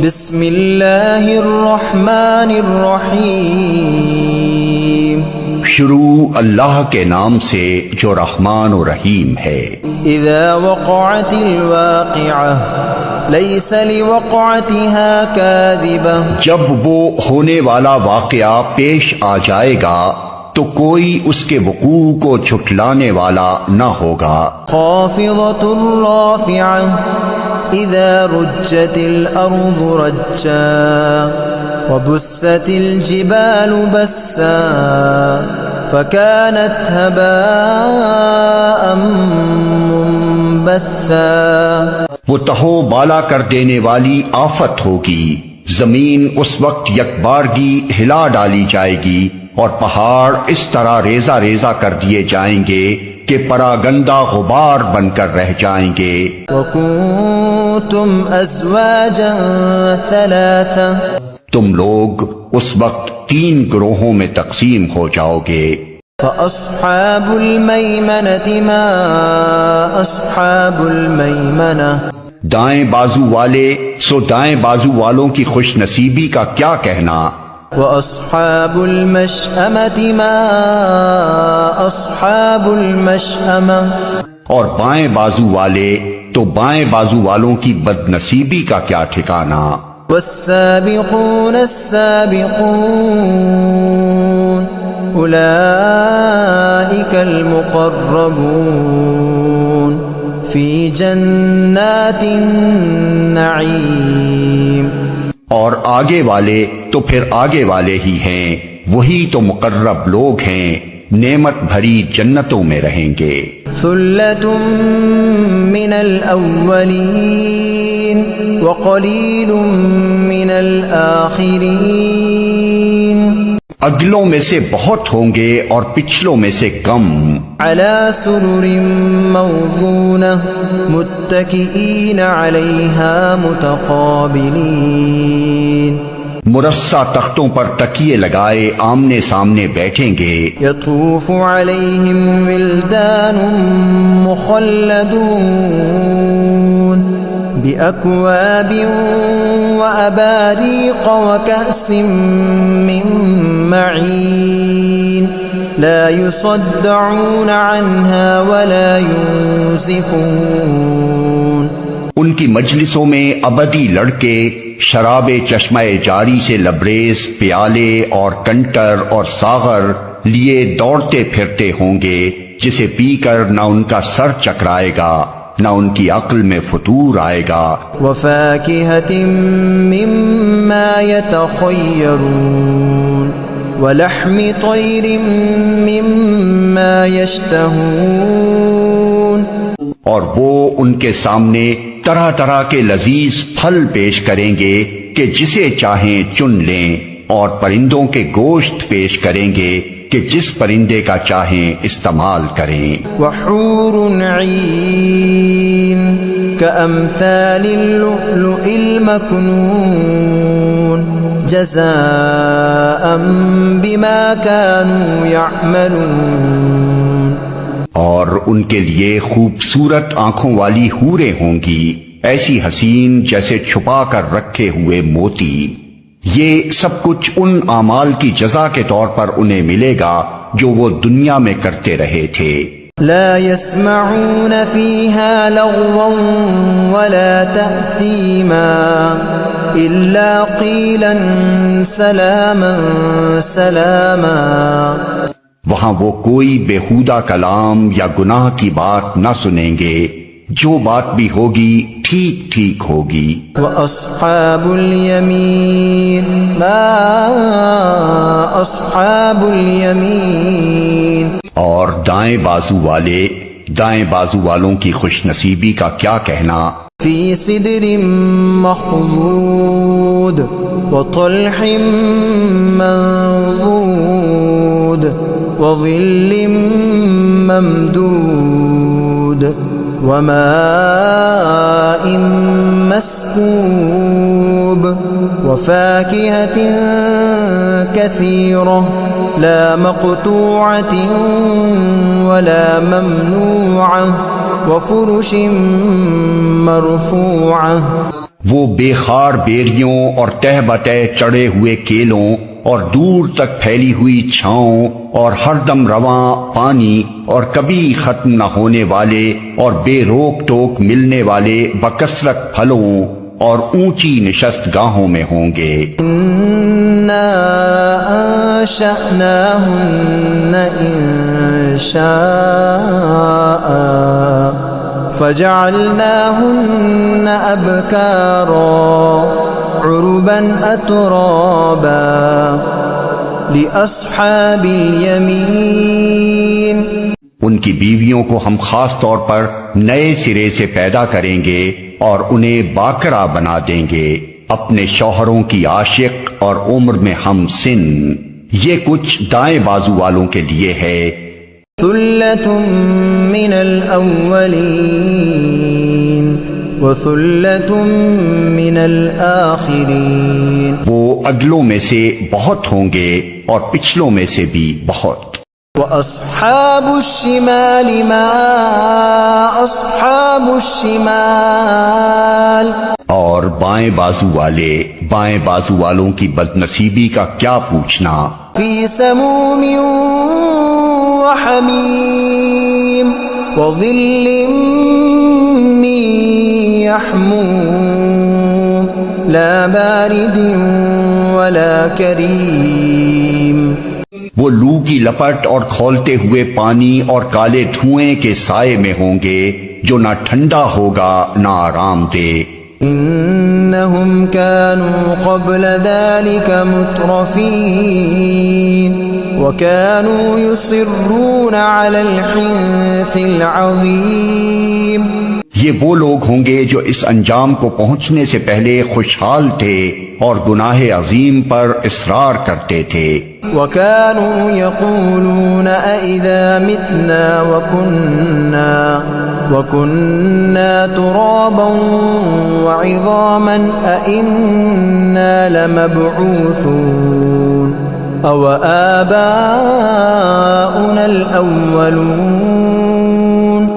بسم اللہ الرحمن الرحیم، شروع اللہ کے نام سے جو رحمان و رحیم ہے۔ اذا وقعت الواقعہ لیس لوقعتها کاذبہ، جب وہ ہونے والا واقعہ پیش آ جائے گا تو کوئی اس کے وقوع کو جھٹلانے والا نہ ہوگا۔ خافضۃ رافعہ اذا رجت الارض رجا وبست الجبال بسا فكانت هباء منبثا، وہ تہو بالا کر دینے والی آفت ہوگی، زمین اس وقت یکبارگی ہلا ڈالی جائے گی اور پہاڑ اس طرح ریزہ ریزہ کر دیے جائیں گے کہ پراگندہ غبار بن کر رہ جائیں گے۔ وَكُنْتُمْ أَزْوَاجًا ثَلَاثًا، تم لوگ اس وقت 3 گروہوں میں تقسیم ہو جاؤ گے۔ فَأَصْحَابُ الْمَيْمَنَةِ مَا أَصْحَابُ الْمَيْمَنَةِ، دائیں بازو والے سو دائیں بازو والوں کی خوش نصیبی کا کیا کہنا۔ وَأَصْحَابُ الْمَشْأَمَةِ مَا أَصْحَابُ الْمَشْأَمَةِ، اور بائیں بازو والے تو بائیں بازو والوں کی بد نصیبی کا کیا ٹھکانہ۔ وَالسَّابِقُونَ السَّابِقُونَ أُولَئِكَ الْمُقَرَّبُونَ فِي جَنَّاتِ النَّعِيمِ، اور آگے والے تو پھر آگے والے ہی ہیں، وہی تو مقرب لوگ ہیں، نعمت بھری جنتوں میں رہیں گے۔ ثُلَّةٌ مِّنَ الْأَوَّلِينَ وَقَلِيلٌ مِّنَ الْآخِرِينَ، اگلوں میں سے بہت ہوں گے اور پچھلوں میں سے کم۔ عَلَى سُرُرٍ مَّوْضُونَةٍ مُتَّكِئِينَ عَلَيْهَا مُتَقَابِلِينَ، مرصع تختوں پر تکیے لگائے آمنے سامنے بیٹھیں گے۔ يطوف عليهم ولدان مخلدون بأكواب وأباريق وكأس من معين لا يصدعون عنها ولا ينزفون، ان کی مجلسوں میں ابدی لڑکے شراب چشمہ جاری سے لبریز پیالے اور کنٹر اور ساغر لیے دوڑتے پھرتے ہوں گے، جسے پی کر نہ ان کا سر چکرائے گا نہ ان کی عقل میں فتور آئے گا۔ وفاكهة مما يتخيرون ولحم طير مما يشتهون، اور وہ ان کے سامنے طرح طرح کے لذیذ پھل پیش کریں گے کہ جسے چاہیں چن لیں، اور پرندوں کے گوشت پیش کریں گے کہ جس پرندے کا چاہیں استعمال کریں۔ وحور عین كأمثال اللؤلؤ المكنون جزاء بما كانوا يعملون، اور ان کے لیے خوبصورت آنکھوں والی حوریں ہوں گی، ایسی حسین جیسے چھپا کر رکھے ہوئے موتی۔ یہ سب کچھ ان اعمال کی جزا کے طور پر انہیں ملے گا جو وہ دنیا میں کرتے رہے تھے۔ لا يسمعون فيها لغوا ولا تأثيما إلا قيلا سلاما سلاما، وہاں وہ کوئی بےہودہ کلام یا گناہ کی بات نہ سنیں گے، جو بات بھی ہوگی ٹھیک ٹھیک ہوگی۔ وَأَصْحَابُ الْيَمِينِ مَا أَصْحَابُ الْيَمِينِ، اور دائیں بازو والے دائیں بازو والوں کی خوش نصیبی کا کیا کہنا۔ فِي سِدْرٍ مَّخْضُودٍ وَطَلْحٍ مَّنضُودٍ وَظِلٍّ مَّمْدُودٍ وماء مسكوب وفاكهة كثيرة لا مقطوعة ولا ممنوعة وفرش مرفوعة، وہ بے خار بیریوں اور تہ بتہ چڑھے ہوئے کیلوں اور دور تک پھیلی ہوئی چھاؤں اور ہر دم رواں پانی اور کبھی ختم نہ ہونے والے اور بے روک ٹوک ملنے والے بکثرت پھلوں اور اونچی نشست گاہوں میں ہوں گے۔ اِنَّا أَنشَأْنَاهُنَّ إِنشَاءً فَجَعَلْنَاهُنَّ أَبْكَارًا عُرُبًا أَتْرَابًا لِأَصْحَابِ الْيَمِينِ۔ ان کی بیویوں کو ہم خاص طور پر نئے سرے سے پیدا کریں گے اور انہیں باکرا بنا دیں گے، اپنے شوہروں کی عاشق اور عمر میں ہم سن۔ یہ کچھ دائیں بازو والوں کے لیے ہے۔ ثُلَّةٌ مِّنَ الْأَوَّلِينَ وَثُلَّةٌ مِّنَ الْآخِرِينَ۔ وہ اگلوں میں سے بہت ہوں گے اور پچھلوں میں سے بھی بہت۔ وَأَصْحَابُ الشِّمَالِ مَا أَصْحَابُ الشِّمَالِ۔ اور بائیں بازو والوں کی بدنصیبی کا کیا پوچھنا۔ فِي سَمُومٍ وَحَمِيمٍ وَظِلٍّ مِّن يَحْمُومٍ لَا بَارِدٍ وَلَا كَرِيمٍ۔ وہ لو کی لپٹ اور کھولتے ہوئے پانی اور کالے دھوئیں کے سائے میں ہوں گے جو نہ ٹھنڈا ہوگا نہ آرام دے۔ إنهم كانوا قبل ذلك مترفين وكانوا يصرون على الحنث العظيم۔ یہ وہ لوگ ہوں گے جو اس انجام کو پہنچنے سے پہلے خوشحال تھے اور گناہ عظیم پر اصرار کرتے تھے۔ وكانوا يقولون أئذا متنا وكنا ترابا وعظاما أئنا لمبعوثون أو آباؤنا الأولون۔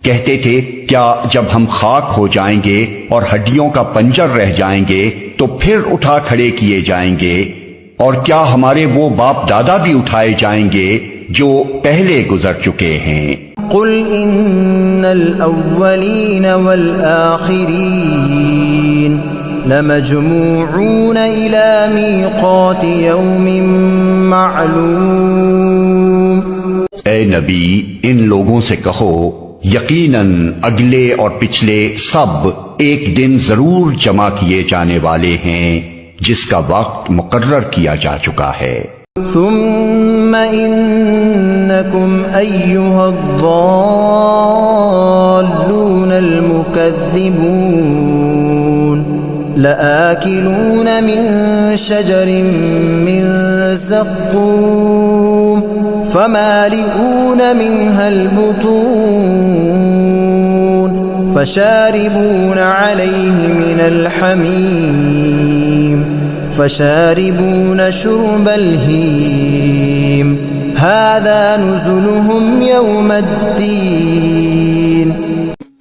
کہتے تھے کیا جب ہم خاک ہو جائیں گے اور ہڈیوں کا پنجر رہ جائیں گے تو پھر اٹھا کھڑے کیے جائیں گے، اور کیا ہمارے وہ باپ دادا بھی اٹھائے جائیں گے جو پہلے گزر چکے ہیں۔ قل ان الاولین والآخرین لمجموعون الى میقات یوم معلوم۔ اے نبی ان لوگوں سے کہو یقیناً اگلے اور پچھلے سب ایک دن ضرور جمع کیے جانے والے ہیں جس کا وقت مقرر کیا جا چکا ہے۔ ثم انکم ایھا الضالون المکذبون لآکلون من شجر من زقوم فمالئون منها البطون فشاربون عليه من الحميم فشاربون شرب الهيم هذا نزلهم يوم الدين۔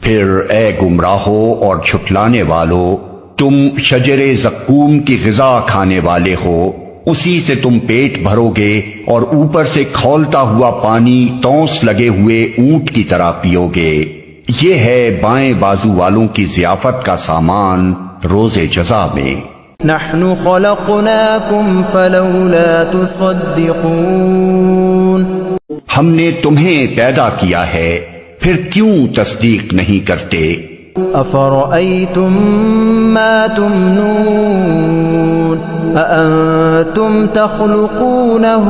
پھر اے گمراہو اور جھٹلانے والو، تم شجر زقوم کی غذا کھانے والے ہو، اسی سے تم پیٹ بھرو گے اور اوپر سے کھولتا ہوا پانی تونس لگے ہوئے اونٹ کی طرح پیو گے۔ یہ ہے بائیں بازو والوں کی ضیافت کا سامان روز جزا میں۔ نحن خلقناکم فلولا تصدقون۔ ہم نے تمہیں پیدا کیا ہے پھر کیوں تصدیق نہیں کرتے؟ افرأیتم ما تمنون اانتم تخلقونه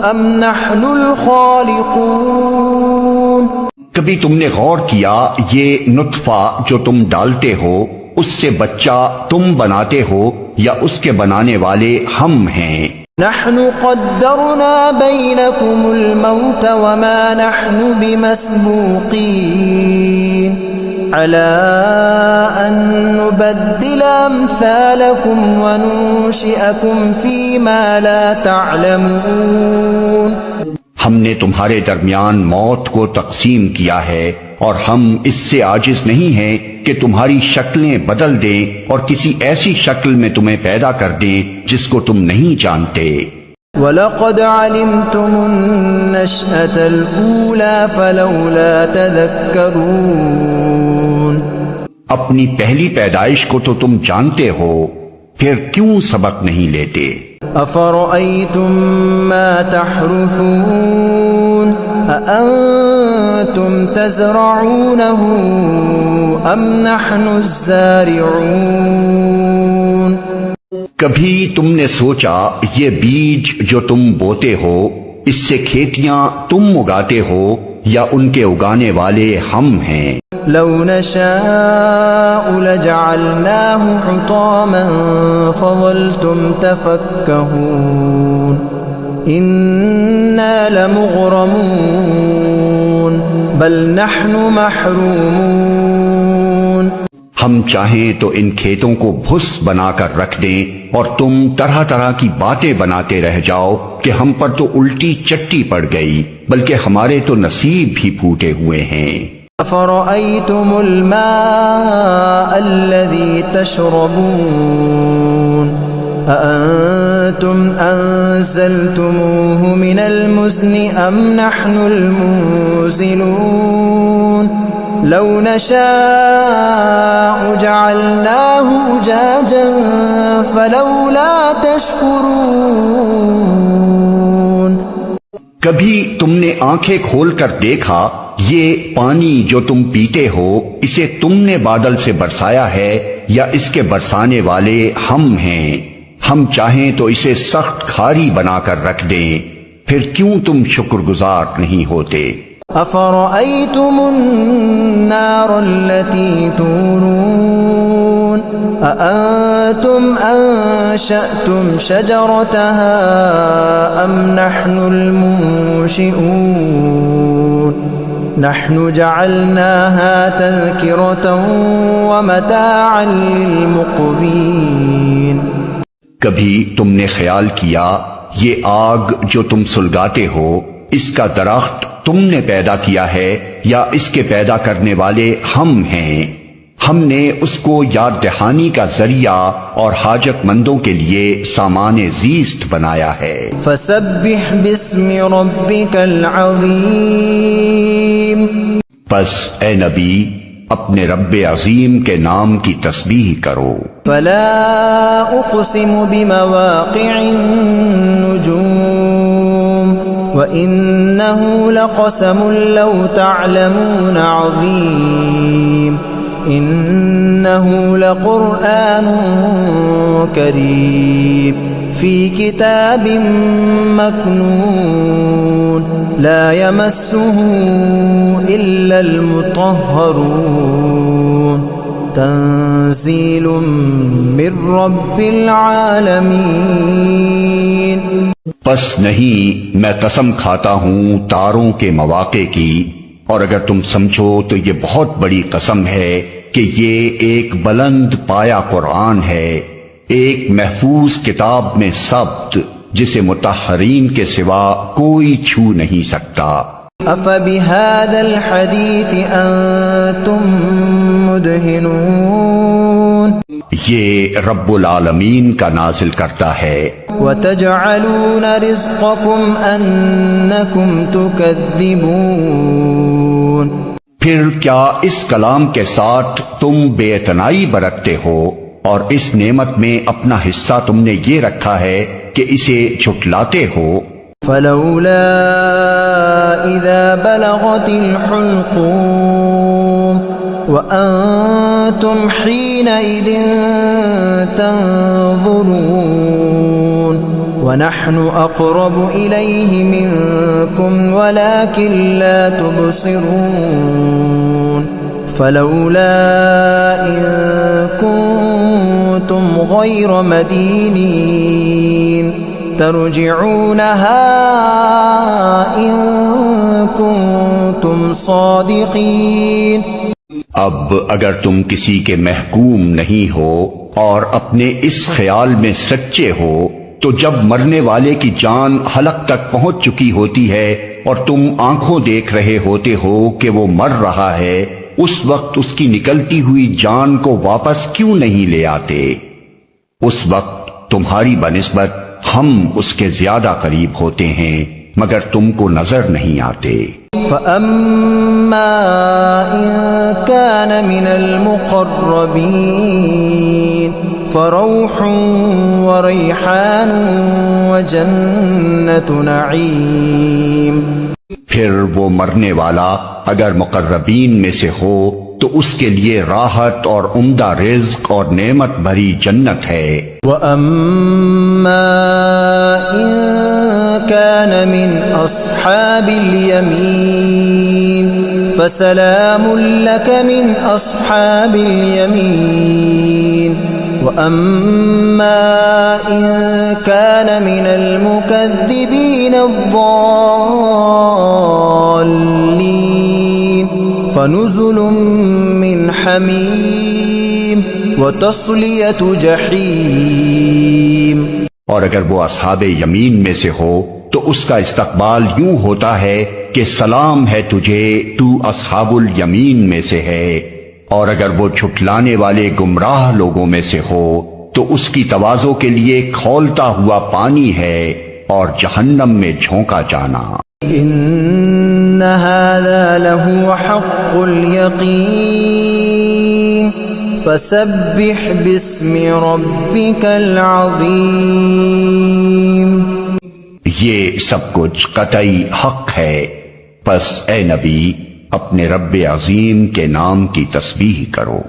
ام نحن الخالقون۔ کبھی تم نے غور کیا یہ نطفہ جو تم ڈالتے ہو اس سے بچہ تم بناتے ہو یا اس کے بنانے والے ہم ہیں؟ نحن قدرنا بینکم الموت وما نحن بمسبوقین على أن نبدل أمثالكم وننشئكم فيما لا تعلمون۔ ہم نے تمہارے درمیان موت کو تقسیم کیا ہے اور ہم اس سے عاجز نہیں ہیں کہ تمہاری شکلیں بدل دیں اور کسی ایسی شکل میں تمہیں پیدا کر دیں جس کو تم نہیں جانتے۔ وَلَقَدْ عَلِمْتُمُ النَّشْأَةَ الْأُولَى فَلَوْلَا تَذَكَّرُونَ۔ اپنی پہلی پیدائش کو تو تم جانتے ہو، پھر کیوں سبق نہیں لیتے؟ أَفَرَأَيْتُم مَّا تَحْرُثُونَ أَأَنتُمْ تَزْرَعُونَهُ أَمْ نَحْنُ الزَّارِعُونَ۔ کبھی تم نے سوچا یہ بیج جو تم بوتے ہو، اس سے کھیتیاں تم اگاتے ہو یا ان کے اگانے والے ہم ہیں؟ لو نشاء لجعلناه حطاما فظلتم تفكهون إنا لمغرمون بل نحن محرومون۔ ہم چاہیں تو ان کھیتوں کو بھس بنا کر رکھ دیں اور تم طرح طرح کی باتیں بناتے رہ جاؤ کہ ہم پر تو الٹی چٹی پڑ گئی، بلکہ ہمارے تو نصیب بھی پھوٹے ہوئے ہیں۔ أفرأيتم الماء الذي تشربون أأنتم أنزلتموه من المزن أم نحن المنزلون لو نشاء جعلناه أجاجا فلولا تشكرون۔ کبھی تم نے آنکھیں کھول کر دیکھا یہ پانی جو تم پیتے ہو اسے تم نے بادل سے برسایا ہے یا اس کے برسانے والے ہم ہیں؟ ہم چاہیں تو اسے سخت کھاری بنا کر رکھ دیں، پھر کیوں تم شکر گزار نہیں ہوتے؟ أفرأيتم النار التي تورون أأنتم أنشأتم شجرتها أم نحن المنشئون نحن جعلناها تذكرة ومتاعا للمقوين۔ کبھی تم نے خیال کیا یہ آگ جو تم سلگاتے ہو اس کا درخت تم نے پیدا کیا ہے یا اس کے پیدا کرنے والے ہم ہیں؟ ہم نے اس کو یاد دہانی کا ذریعہ اور حاجت مندوں کے لیے سامان زیست بنایا ہے۔ فسبح باسم ربك العظیم، بس اے نبی اپنے رب عظیم کے نام کی تسبیح کرو۔ فلا اقسم بمواقع النجوم وإنه لقسم لو تعلمون عظيم إنه لقرآن كريم في كتاب مكنون لا يمسه إلا المطهرون تنزيل من رب العالمين۔ پس نہیں میں قسم کھاتا ہوں تاروں کے مواقع کی، اور اگر تم سمجھو تو یہ بہت بڑی قسم ہے کہ یہ ایک بلند پایا قرآن ہے، ایک محفوظ کتاب میں ثبت جسے مطہرین کے سوا کوئی چھو نہیں سکتا۔ أفبهذا الحديث أنتم مدهنون، یہ رب العالمین کا نازل کرتا ہے۔ وتجعلون رزقكم أنكم تكذبون، پھر کیا اس کلام کے ساتھ تم بے اعتنائی برتتے ہو اور اس نعمت میں اپنا حصہ تم نے یہ رکھا ہے کہ اسے جھٹلاتے ہو؟ فلولا إذا بلغت الحلقوم وأنتم حينئذ تنظرون ونحن أقرب إليه منكم ولكن لا تبصرون فلولا إن كنتم غير مدينين ترجعونها إن كنتم صادقين۔ اب اگر تم کسی کے محکوم نہیں ہو اور اپنے اس خیال میں سچے ہو تو جب مرنے والے کی جان حلق تک پہنچ چکی ہوتی ہے اور تم آنکھوں دیکھ رہے ہوتے ہو کہ وہ مر رہا ہے، اس وقت اس کی نکلتی ہوئی جان کو واپس کیوں نہیں لے آتے؟ اس وقت تمہاری بنسبت ہم اس کے زیادہ قریب ہوتے ہیں مگر تم کو نظر نہیں آتے۔ فَأَمَّا إِن كَانَ مِنَ الْمُقَرَّبِينَ فَرَوْحٌ وَرَيْحَانٌ وَجَنَّةُ نَعِيمٍ، پھر وہ مرنے والا اگر مقربین میں سے ہو تو اس کے لیے راحت اور عمدہ رزق اور نعمت بھری جنت ہے۔ وَأَمَّا إِن كَانَ مِنْ أَصْحَابِ الْيَمِينِ فَسَلَامٌ لَكَ مِنْ أَصْحَابِ الْيَمِينِ، وَأَمَّا إِن كَانَ مِنَ الْمُكَذِّبِينَ الضَّالِّينَ فَنُزُلٌ مِّنْ حَمِيمٍ وَتَصْلِيَةُ جَحِيمٍ۔ اور اگر وہ اصحاب یمین میں سے ہو تو اس کا استقبال یوں ہوتا ہے کہ سلام ہے تجھے، تو اصحاب الیمین میں سے ہے۔ اور اگر وہ جھٹلانے والے گمراہ لوگوں میں سے ہو تو اس کی تواضع کے لیے کھولتا ہوا پانی ہے اور جہنم میں جھونکا جانا۔ إن هذا لهو حق اليقين فسبح باسم ربك العظيم۔ یہ سب کچھ قطعی حق ہے، پس اے نبی اپنے رب عظیم کے نام کی تسبیح کرو۔